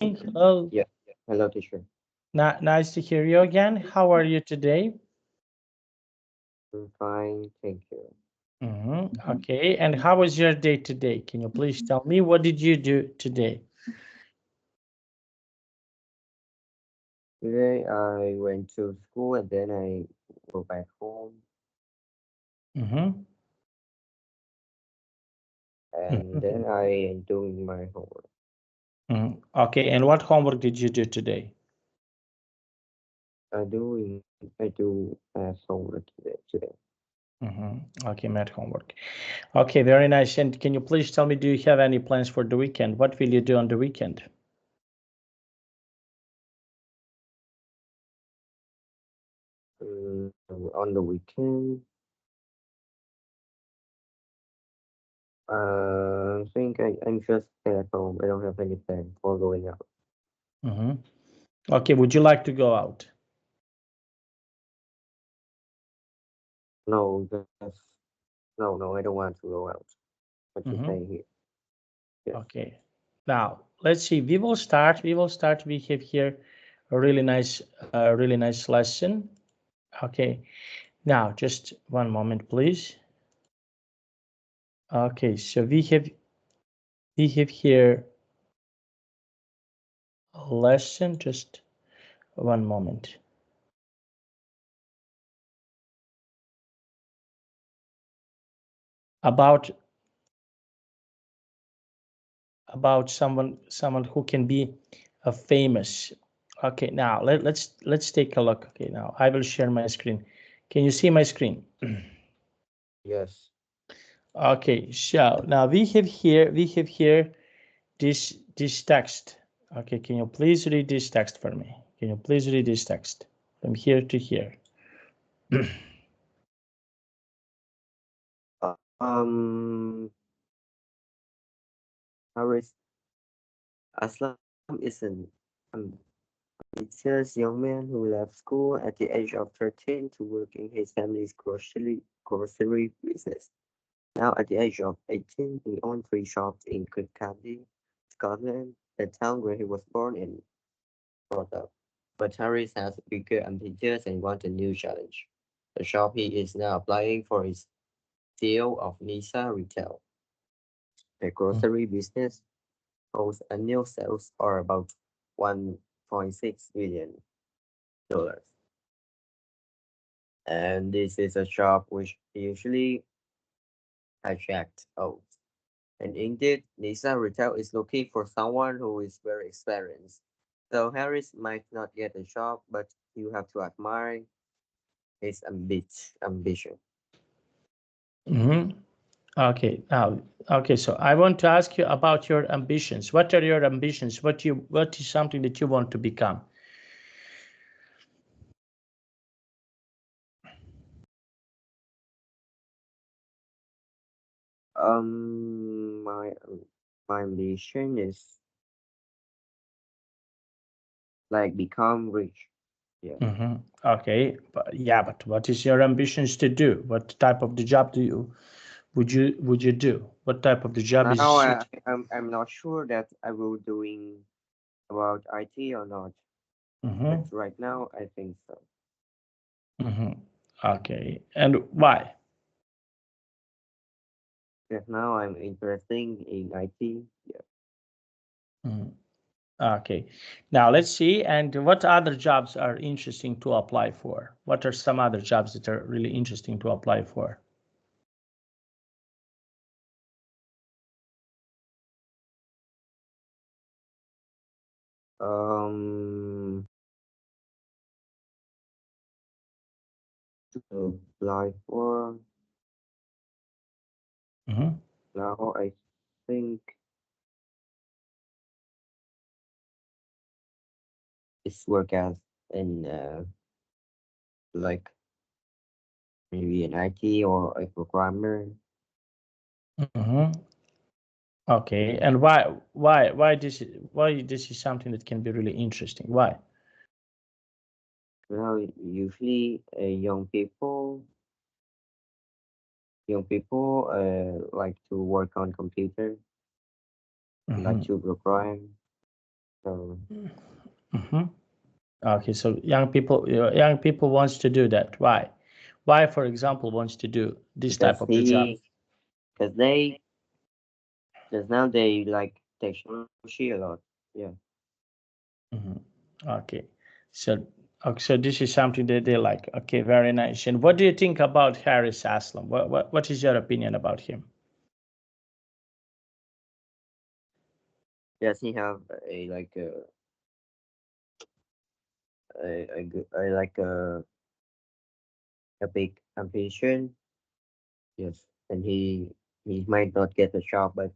Hello. Yeah. Hello, teacher. Nice to hear you again. How are you today? I'm fine, thank you. Okay. And how was your day today? Can you please tell me what did you do today? Today I went to school and then I go back home Mm-hmm. and then I am doing my homework. Okay. And what homework did you do today? I do homework today. Okay, math homework. Okay, very nice. And can you please tell me, do you have any plans for the weekend? What will you do on the weekend? On the weekend, I think I'm just stay at home. I don't have any plan for going out. Mm-hmm. Okay, would you like to go out? No, no, I don't want to go out. I just Mm-hmm. stay here. Yes. Okay. Now let's see. We will start. We have here a really nice lesson. Okay. Now just one moment, please. Okay. So we have here a lesson. Just one moment. About someone who can be a famous. Okay. Now let's take a look. Okay. Now I will share my screen. Can you see my screen? Yes. Okay, so now we have here this text. Okay, can you please read this text for me? Can you please read this text from here to here? Haris Aslam is an ambitious young man who left school at the age of 13 to work in his family's grocery business. Now, at the age of 18, he owned three shops in Kirkcaldy, Scotland, the town where he was born and brought up. But Harris has bigger ambitions and wants a new challenge. The shop he is now applying for is CEO of Nisa Retail. The grocery business whose annual sales are about $1.6 billion. And this is a shop which usually attracts out. And indeed, Nisa Retail is looking for someone who is very experienced. So Harris might not get a job, but you have to admire his ambition. Mm-hmm. Okay, now, okay. So I want to ask you about your ambitions. What are your ambitions? What is something that you want to become? My ambition is like become rich. Yeah. Okay, but yeah, but what is your ambitions to do? What type of the job would you do? What type of the job is Now suit? I'm not sure that I will doing about IT or not, but Mm-hmm. right now I think so. Mm-hmm. Okay, and why? Because now I'm interested in IT. Yeah. Mhm. Okay, now let's see. And what other jobs are interesting to apply for? What are some other jobs that are really interesting to apply for? Um, to apply for Mm-hmm. now I think it's work as in like maybe an IT or a programmer. Mm-hmm. Okay, and why this is something that can be really interesting? Why? Well, usually young people like to work on computer, like Mm-hmm. to program. So Mhm. Okay, so young people wants to do that. Why? Why, for example, wants to do this type because of the job? because now they like technology a lot. Yeah. Mhm. Okay, so so this is something that they like. Okay, very nice. And what do you think about Haris Aslam? What is your opinion about him? Does he have a like a like a big ambition? Yes, and he might not get a job, but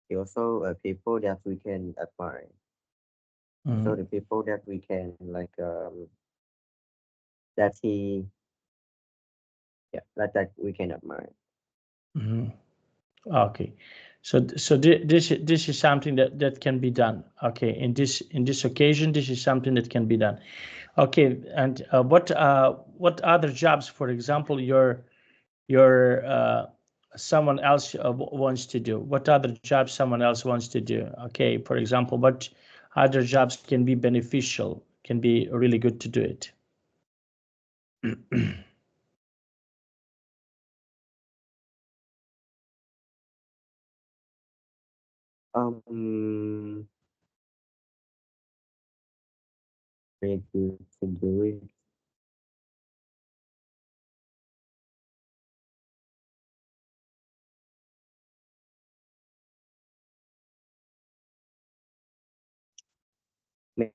he also people that we can admire. Also the Mhm. people that we can like that he yeah that we can admire. Mhm. Okay, so this is something that can be done. Okay, in this occasion, this is something that can be done. Okay, and what other jobs, for example, your someone else wants to do? What other jobs someone else wants to do? Okay, for example, what other jobs can be beneficial, can be really good to do it? Um, Very good to do it.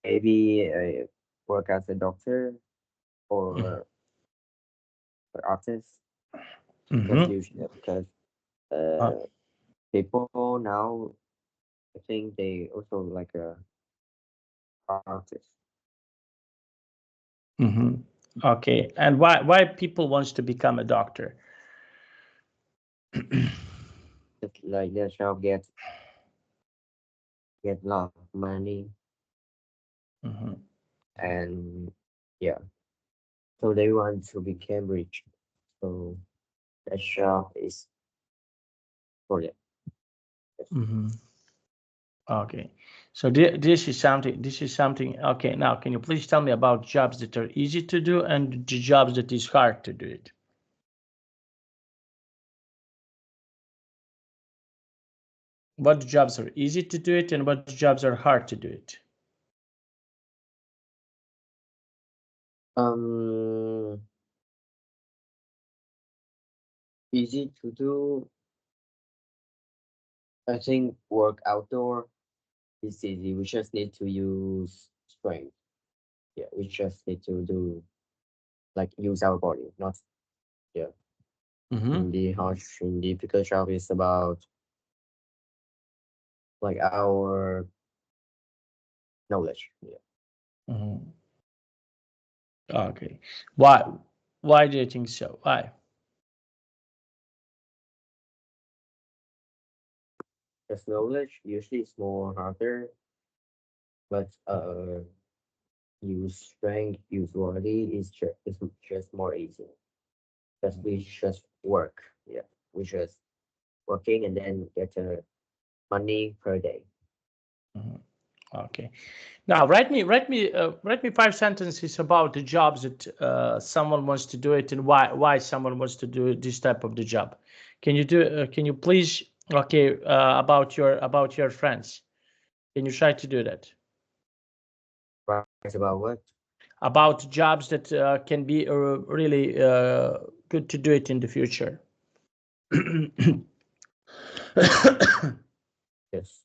Maybe work as a doctor or artist because Mm-hmm. usually because Uh, uh people now I think they also like a artist. mm-hmm. Okay, and why people wants to become a doctor? Just like their job get lot of money Mhm. and yeah, so they want to become rich. So that job is for them. Mhm. Okay, so this is something. This is something. Okay, now can you please tell me about jobs that are easy to do and the jobs that is hard to do it? What jobs are easy to do it and what jobs are hard to do it? Um, Easy to do. I think work outdoor is easy. We just need to use strength. Yeah, we just need to do like use our body, not yeah. Mm-hmm. In the physical job is about like our knowledge. Yeah. Mm-hmm. Okay. Why? Why do you think so? Why? Just knowledge usually is more harder, but use strength, use body is just more easy. Because we just work. Yeah. We just working and then get money per day. Mhm. Okay. Now write me 5 sentences about the jobs that someone wants to do it and why someone wants to do this type of the job. Can you do? Can you please? Okay. About your friends. Can you try to do that? Right about what? About jobs that can be really good to do it in the future. Yes.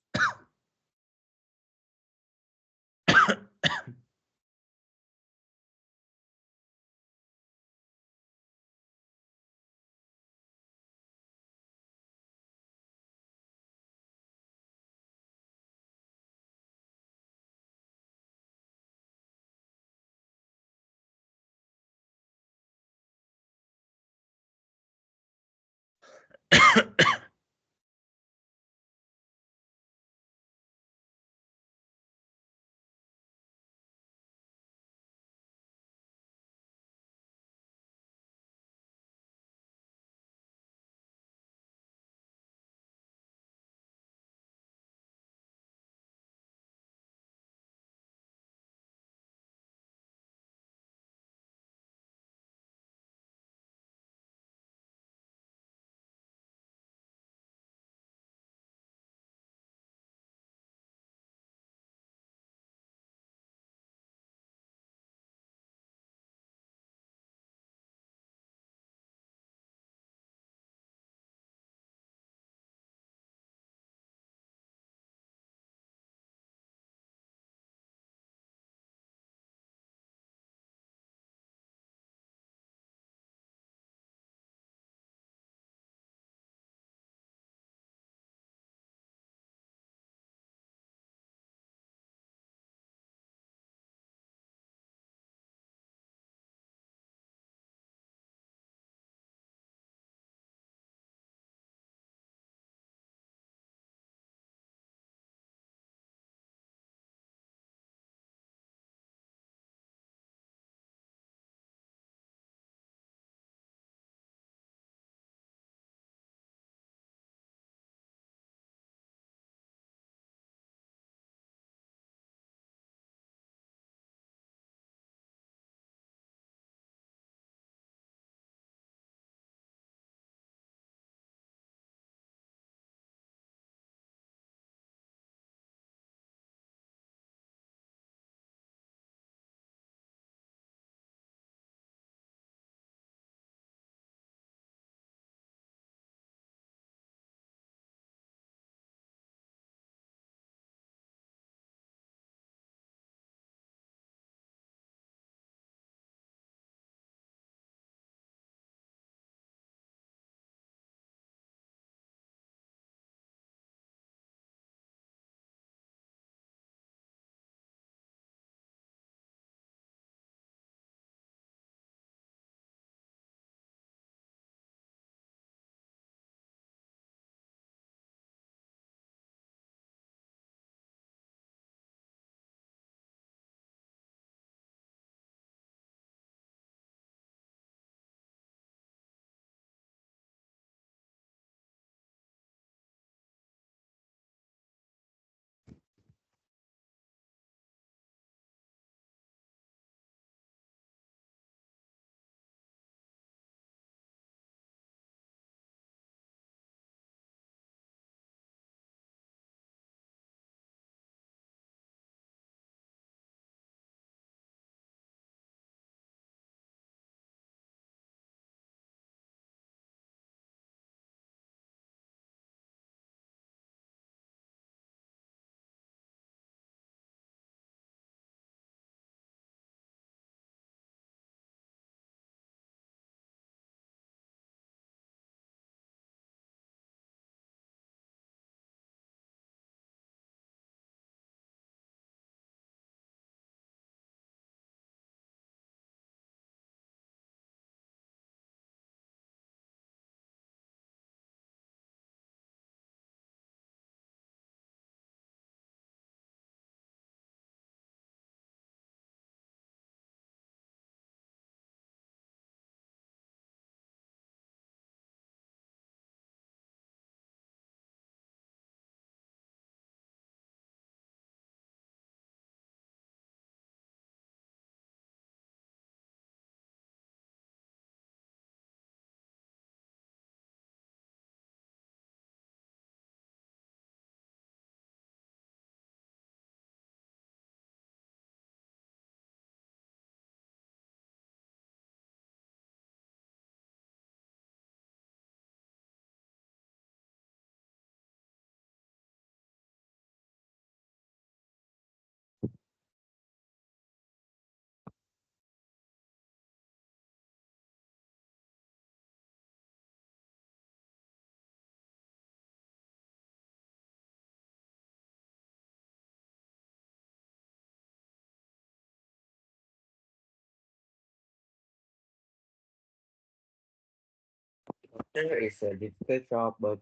Doctor is a difficult job, but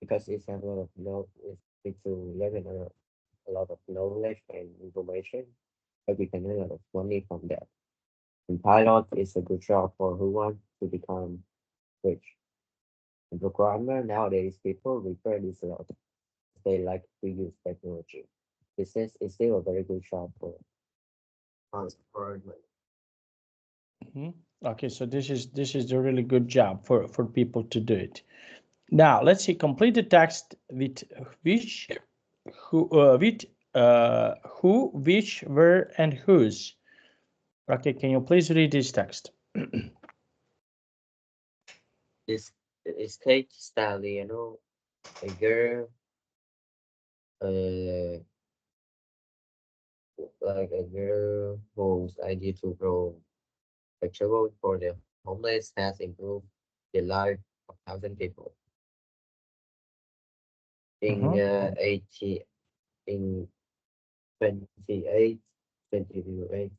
because it's have a lot of know, it's need to learn a lot of knowledge and information, but we can earn a lot of money from that. And pilot is a good job for who want to become rich. And programmer nowadays people refer this a lot. They like to use technology. Is still a very good job for money. Mhm. Okay, so this is a really good job for people to do it. Now let's see. Complete the text with which, who, which, where, and whose. Okay, can you please read this text? This is Kate Stanley, a girl, uh, like a girl whose idea to grow vegetable for the homeless has improved the life of thousand people. In Mhm. 80, in 28, 2028,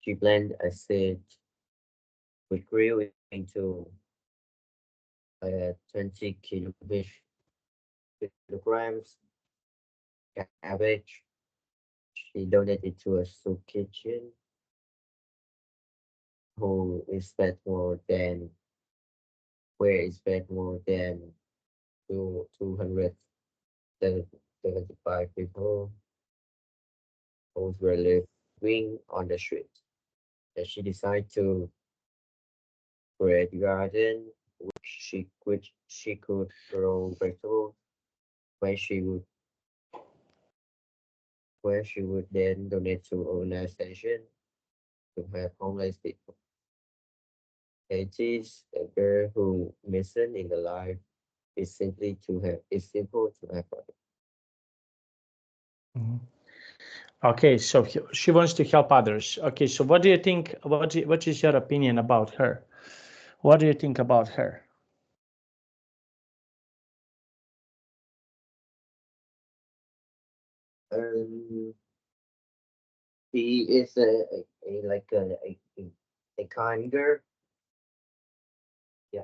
she planned a seed which grew into 20 kilograms cabbage. She donated to a soup kitchen who is fed more than where is fed more than 275 people who were living on the street. And she decided to create a garden which she could grow vegetables where she would where she would then donate to organization to help homeless people. Katie's a girl who mission in the life is simple to help others. Mhm. Okay, so she wants to help others. Okay, so what do you think? What is your opinion about her? What do you think about her? Um, she is a like a kind girl. Yeah.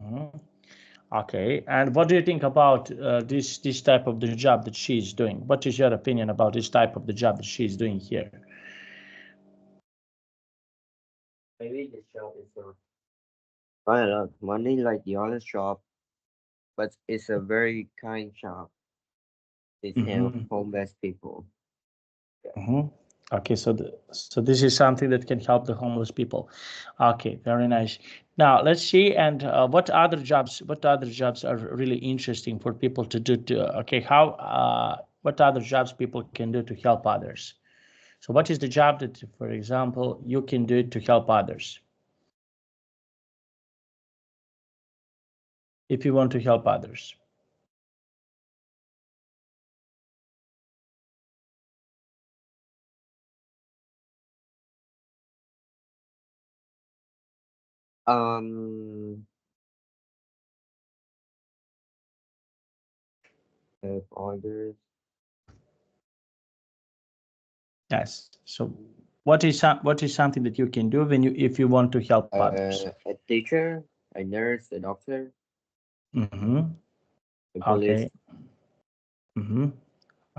Mhm. Okay, and what do you think about this type of the job that she is doing? What is your opinion about this type of the job that she is doing here? Maybe this job is not quite a lot of money like the other job, but it's a very kind job. It helps Mm-hmm. homeless people. Yeah. Mm-hmm. Okay, so this is something that can help the homeless people. Okay, very nice. Now let's see, and what other jobs are really interesting for people to do? Okay, what other jobs people can do to help others? So what is the job that, for example, you can do to help others if you want to help others? Um, help others. Yes. So what is something that you can do when you if you want to help others? A teacher, a nurse, a doctor, Mm-hmm. a police. Okay. Mm-hmm.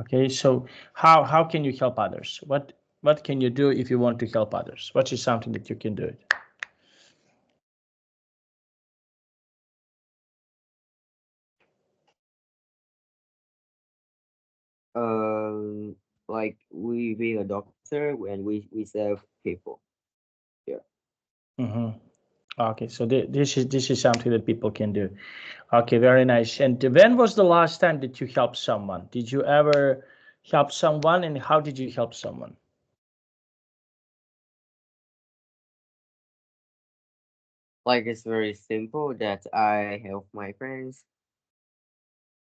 Okay. So how can you help others? What can you do if you want to help others? What is something that you can do? Um, like we being a doctor when we serve people. Yeah. Mm-hmm. Okay. So this is something that people can do. Okay. Very nice. And when was the last time that you helped someone? Did you ever help someone, and how did you help someone? Like it's very simple that I help my friends.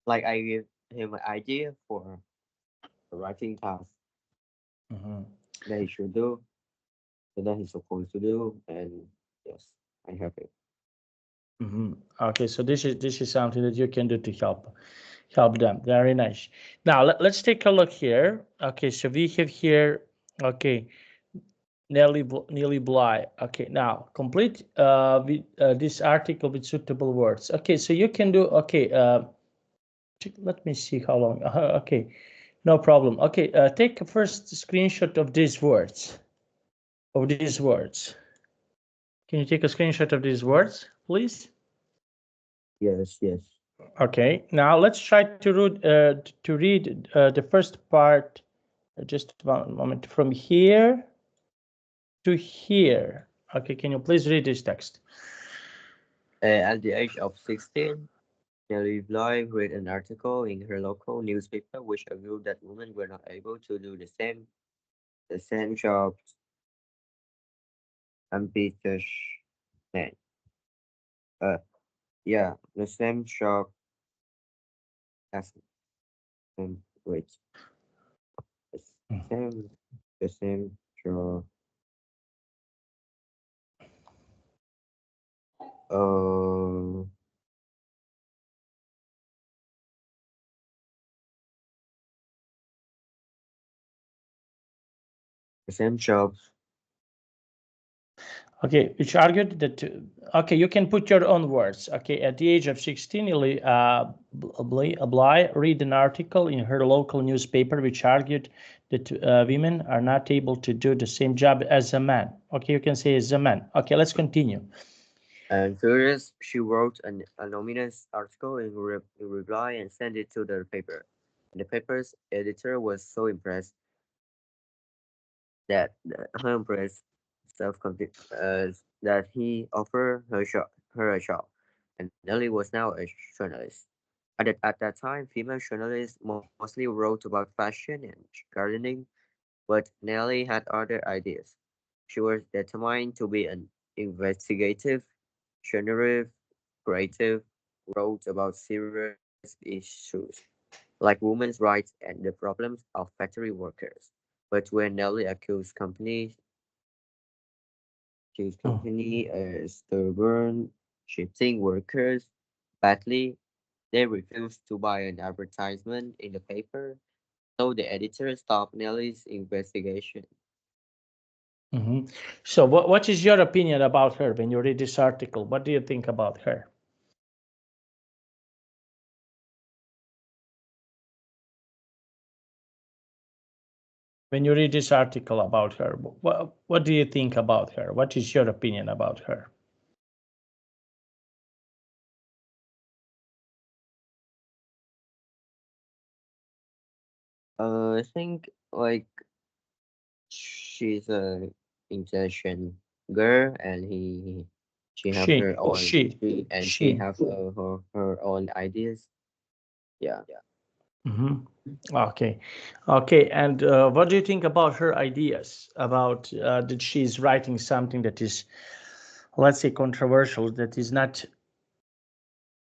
Like I give him an idea for a writing task Mm-hmm. that he should do, that he's supposed to do, and yes, I help him. Mm-hmm. Okay, so this is something that you can do to help them. Very nice. Now let's take a look here. Okay, so we have here. Okay, Nearly Bly. Okay, now complete this article with suitable words. Okay, so you can do, okay, let me see how long. Okay, no problem. Okay, take a first screenshot of these words. Can you take a screenshot of these words, please? Yes, yes. Okay, now let's try to read the first part. Just one moment, from here to here. Okay, can you please read this text? At the age of 16, Nellie Bly read an article in her local newspaper which argued that women were not able to do the same jobs ambitious men. Uh, yeah, the same job as wait, the same, the same job. Uh, the same jobs. Okay, which argued that, okay, you can put your own words. Okay, at the age of 16, Bly read an article in her local newspaper which argued that women are not able to do the same job as a man. Okay, you can say as a man. Okay, let's continue. And furious, she wrote an anonymous article in reply and sent it to the paper. And the paper's editor was so impressed that her impressed self that he offered her a job. And Nelly was now a journalist. At that time, female journalists mostly wrote about fashion and gardening, but Nelly had other ideas. She was determined to be an investigative, generative, creative, wrote about serious issues like women's rights and the problems of factory workers. But when Nelly accused company stubborn, cheating workers badly, they refused to buy an advertisement in the paper, so the editor stopped Nelly's investigation. Mhm. So what is your opinion about her when you read this article? What do you think about her? When you read this article about her, what do you think about her? What is your opinion about her? I think like she's a intelligent girl, and she have She, her own she, she she. have her own ideas. Yeah. Mhm. Okay, okay. And what do you think about her ideas? About that she's writing something that is, let's say, controversial, that is not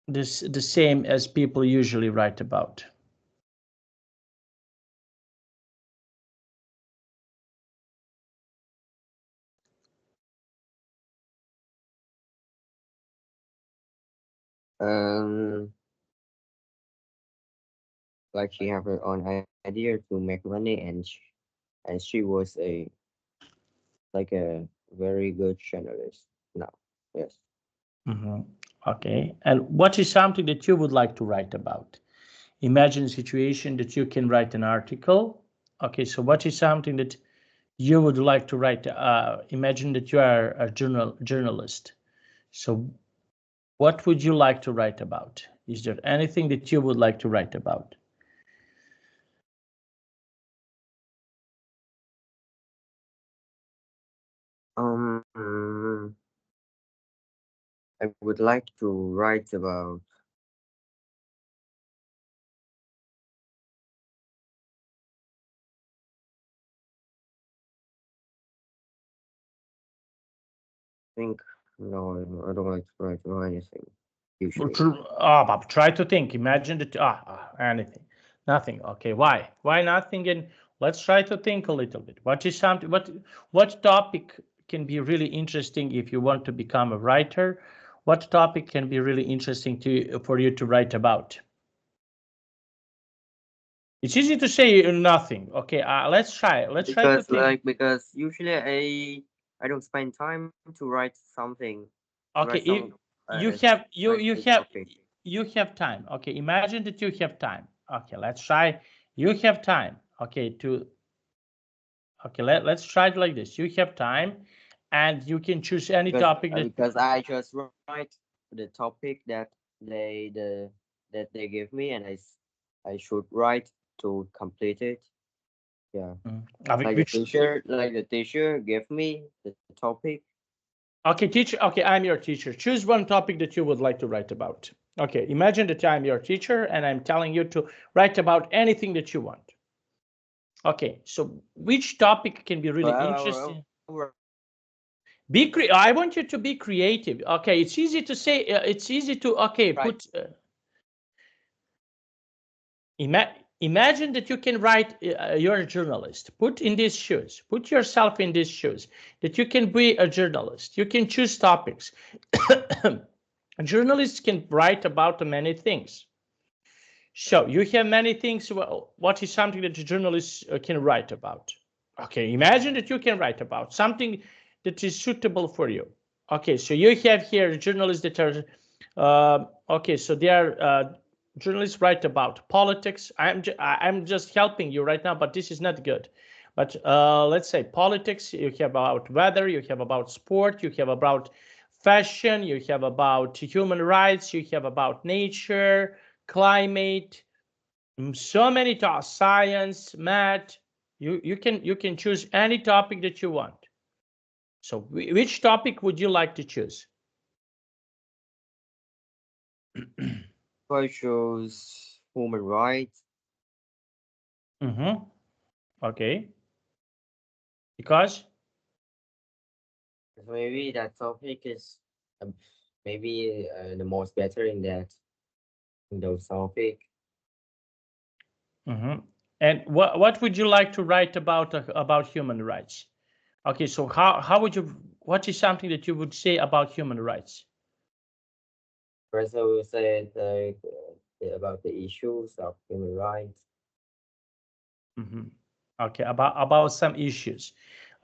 the same as people usually write about? Um, like she have her own idea to make money, and she was a very good journalist. No, yes. Mhm. Okay. And what is something that you would like to write about? Imagine a situation that you can write an article. Okay, so what is something that you would like to write? Imagine that you are a journalist. So what would you like to write about? Is there anything that you would like to write about? Um, I would like to write about. Think no, I don't like to write about anything usually. But try to think. Imagine that anything, nothing. Okay, why? Why nothing? And let's try to think a little bit. What is something? What topic can be really interesting if you want to become a writer? What topic can be really interesting for you to write about? It's easy to say nothing. Okay, let's try. Let's try to think. Because usually I don't spend time to write something. Okay, Write some you uh, have scientific topic. you have time. Okay, imagine that you have time. Okay, let's try. You have time. Okay, let's try it like this. You have time, and you can choose any topic that. Because I just write the topic that they give me, and I should write to complete it. Yeah, Which. like the teacher gave me the topic. Okay, teacher. Okay, I'm your teacher. Choose one topic that you would like to write about. Okay, imagine that I'm your teacher and I'm telling you to write about anything that you want. Okay, so which topic can be really interesting? I want you to be creative. Okay, it's easy to say. It's easy to put. Imagine that you can write. You're a journalist. Put in these shoes. Put yourself in these shoes. That you can be a journalist. You can choose topics. Journalists can write about many things. So you have many things. Well, what is something that a journalist can write about? Okay, imagine that you can write about something that is suitable for you. Okay, so you have here journalists that are, okay, so they are journalists write about politics. I'm just helping you right now, but this is not good. But let's say politics, you have about weather, you have about sport, you have about fashion, you have about human rights, you have about nature, climate, so many topics, science, math. You can choose any topic that you want. So which topic would you like to choose? I chose human rights. Okay. Because. Maybe that topic is maybe the most better in those topic. And what would you like to write about human rights? Okay, so how would you, what is something that you would say about human rights? First, I will say like about the issues of human rights. Okay, about some issues.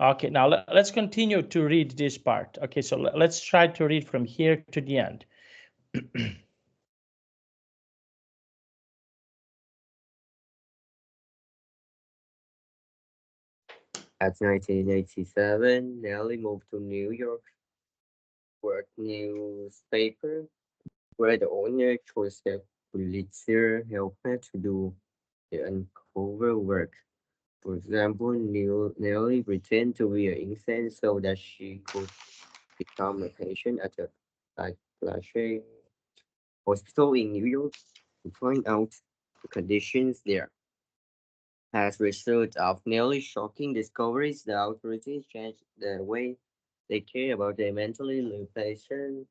Okay, now let's continue to read this part. Okay, so let's try to read from here to the end. At 1987, Nelly moved to New York, worked newspaper, where the owner chose the Pulitzer helped her to do the uncover work. For example, Nelly pretended to be an infant so that she could become a patient at a like Lachey hospital in New York to find out the conditions there. As a result of nearly shocking discoveries, the authorities changed the way they care about their mentally ill patients.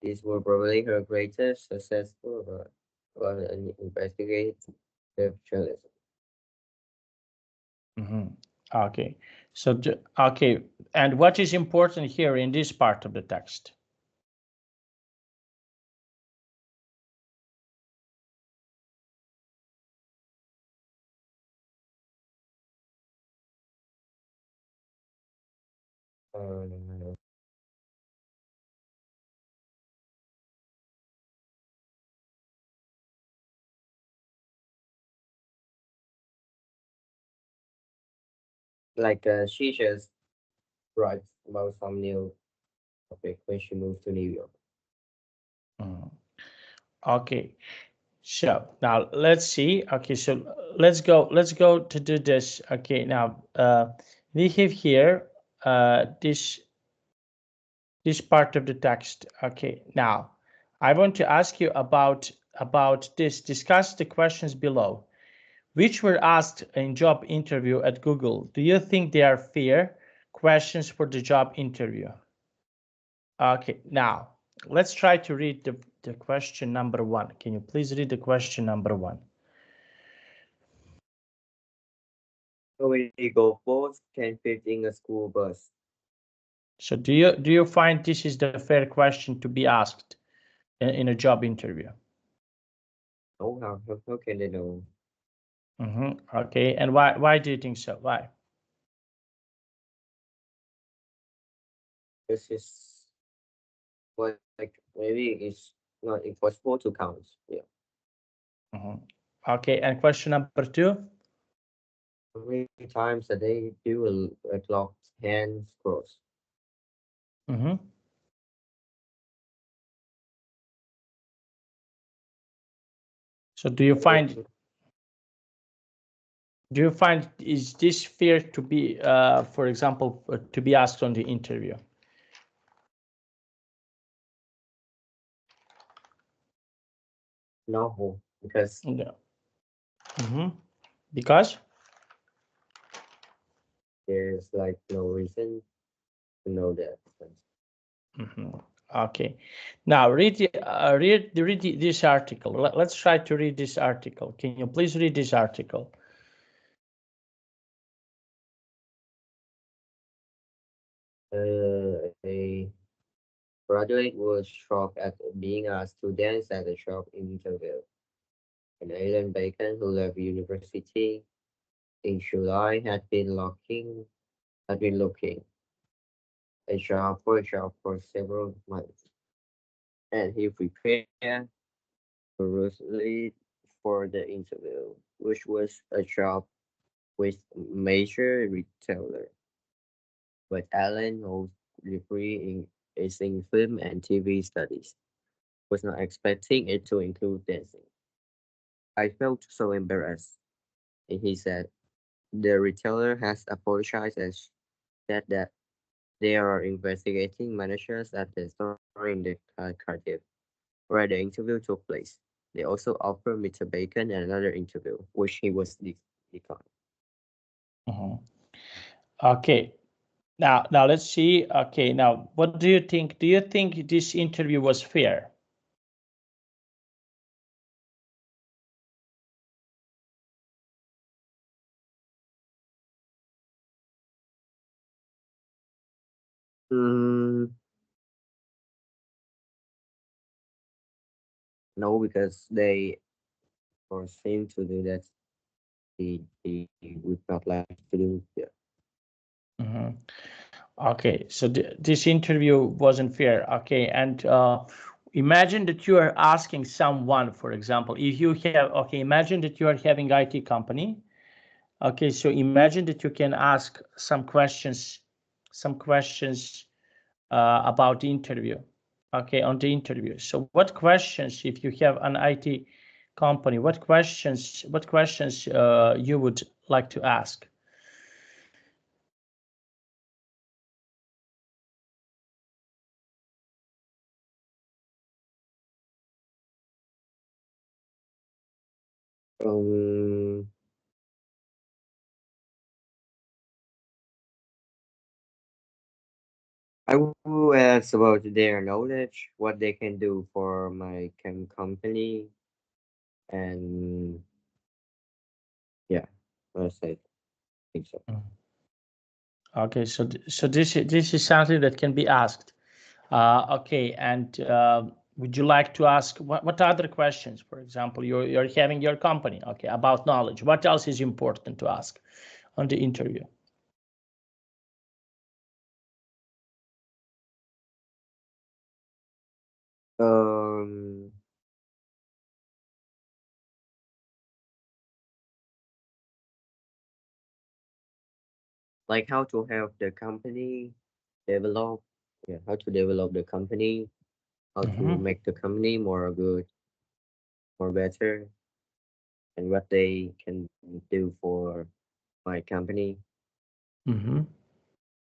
These were probably her greatest successful about an investigative journalism. Okay, so okay, and what is important here in this part of the text? She just writes about some new topic when she moved to New York. Okay, so now let's see. Okay, so let's go to do this. Okay, now we have here this part of the text. Okay, now I want to ask you about this. Discuss the questions below, which were asked in job interview at Google. Do you think they are fair questions for the job interview? Okay, now let's try to read the question number one. Can you please read the question number one? How many golf balls can fit in a school bus? So do you find this is the fair question to be asked in a job interview? Oh, how can they know? Okay, and why do you think so? Why? This is what, like, maybe it's not impossible to count. Yeah. Okay, and question number 2. How many times a day do a clock's hands cross? So do you find is this fair to be, for example, to be asked on the interview? No, because No. Because? there's like no reason to know that. Okay. Now read this article. Let's try to read this article. Can you please read this article? A graduate was shocked at being asked to dance at a job interview. And Alan Bacon, who left university in July, had been looking a job for several months, and he prepared rigorously for the interview, which was a job with major retailer. But Alan, whose degree is in film and TV studies, was not expecting it to include dancing. I felt so embarrassed, and he said the retailer has apologized and said that they are investigating managers at the store in the Cardiff, where the interview took place. They also offered Mr. Bacon another interview, which he was declined. Okay. Now let's see. Okay. Now, what do you think? Do you think this interview was fair? Mm, no, because they seem to do that. He would not like to do. Yeah. Okay, so this interview wasn't fair. Okay, and imagine that you are asking someone, for example, if you have, okay, imagine that you are having IT company. Okay, so imagine that you can ask some questions about the interview. Okay, on the interview. So what questions, if you have an IT company, what questions you would like to ask? Um, I will ask about their knowledge, what they can do for my company, and yeah, I think so. Okay, so this is something that can be asked. Okay, and would you like to ask what other questions? For example, you're having your company. Okay, about knowledge. What else is important to ask on the interview? Um, like how to help the company develop, yeah, how to develop the company, how to make the company more good, more better, and what they can do for my company.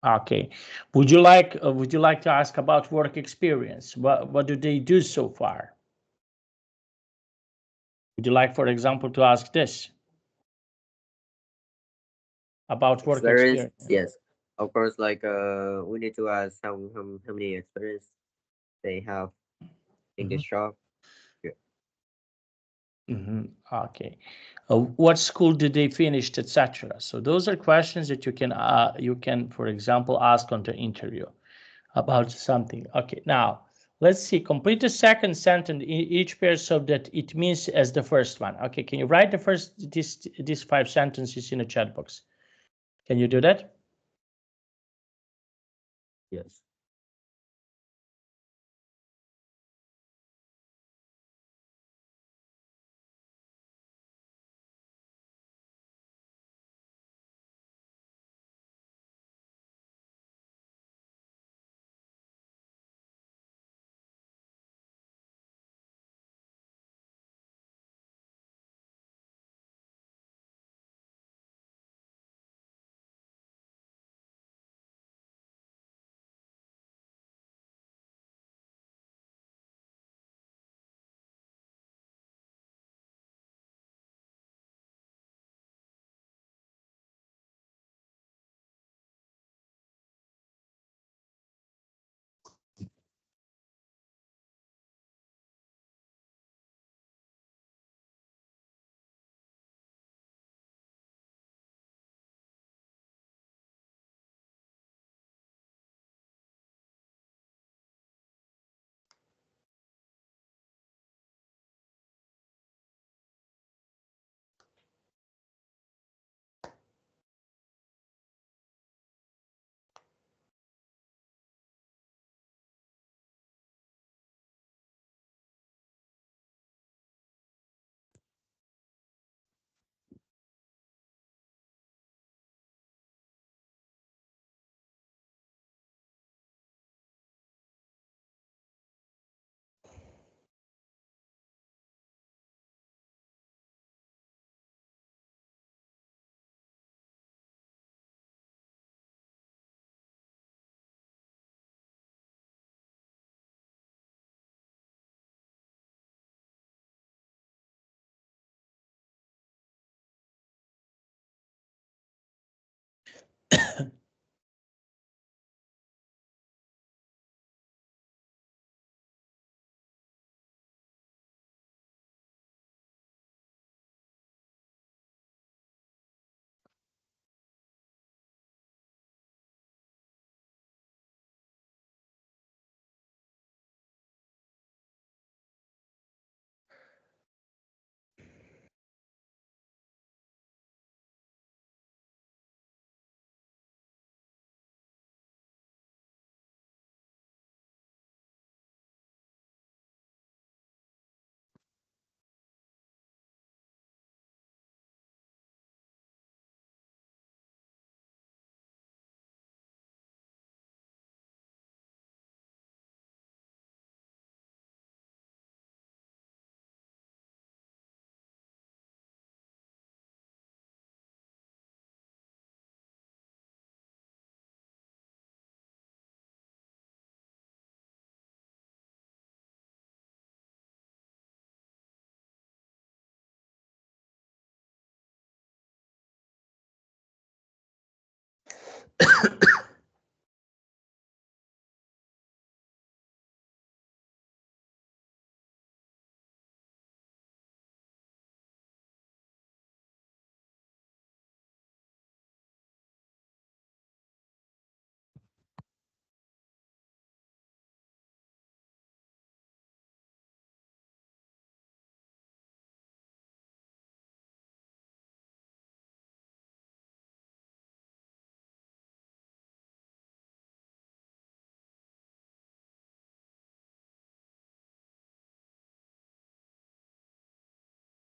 Okay, would you like to ask about work experience? What do they do so far? Would you like, for example, to ask this about work Experience, experience? yes, of course. Like we need to ask how many experience they have in the shop. Yeah. Okay. What school did they finish, etc. So those are questions that you can, for example, ask on the interview about something. Okay. Now Let's see, complete the second sentence in each pair so that it means as the first one. Okay, can you write the first, these 5 sentences in the chat box? Can you do that? Yes.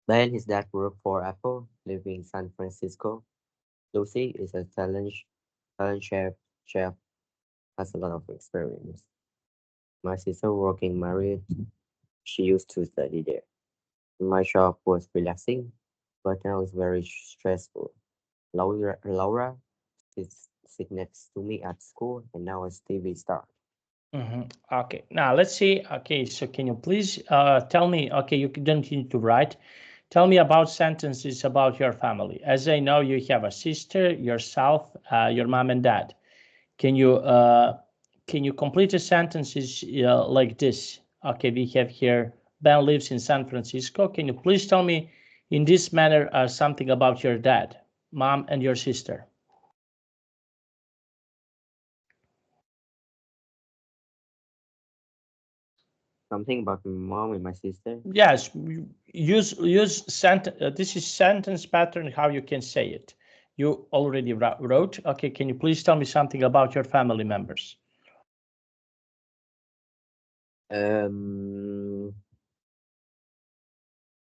Ben, his dad worked for Apple, living in San Francisco. Lucy is a talent chef, has a lot of experience. My sister working married, she used to study there. My job was relaxing, but now it's very stressful. Laura sit next to me at school, and now it's TV star. Okay, now let's see. Okay, so can you please tell me, okay, you don't need to write. Tell me about sentences about your family. As I know, you have a sister, yourself, your mom and dad. Can you complete the sentences like this? Okay, we have here, Ben lives in San Francisco. Can you please tell me in this manner something about your dad, mom, and your sister? Something about my mom and my sister. Yes, use this is sentence pattern, how you can say it. You already wrote. Okay, can you please tell me something about your family members?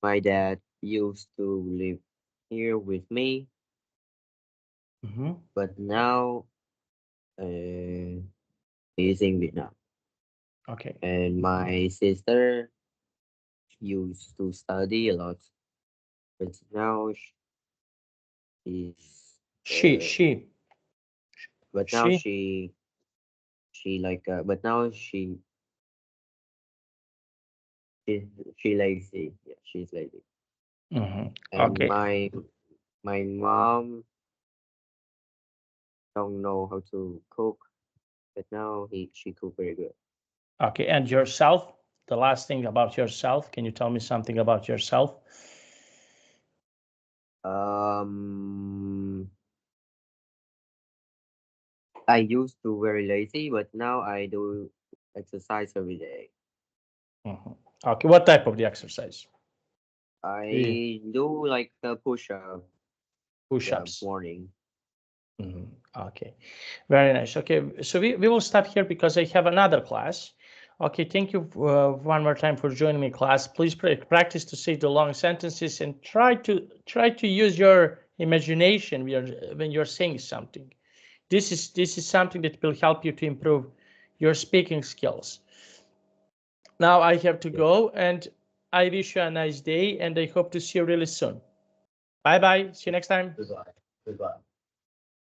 My dad used to live here with me, but now he's in Vietnam. Okay. And my sister used to study a lot, but now she's She. but now She. she like but now she she lazy. Yeah, she's lazy. And Okay. my mom don't know how to cook, but now she cook very good. Okay. And yourself? The last thing about yourself. Can you tell me something about yourself? I used to very lazy, but now I do exercise every day. Okay. What type of the exercise? I do like a push-up the Push-ups. morning. Okay, very nice. Okay, so we will stop here because I have another class. Okay, thank you one more time for joining me, class. Please practice to say the long sentences and try to use your imagination when you're saying something. This is something that will help you to improve your speaking skills. Now I have to go, and I wish you a nice day, and I hope to see you really soon. Bye bye. See you next time. Goodbye. Goodbye.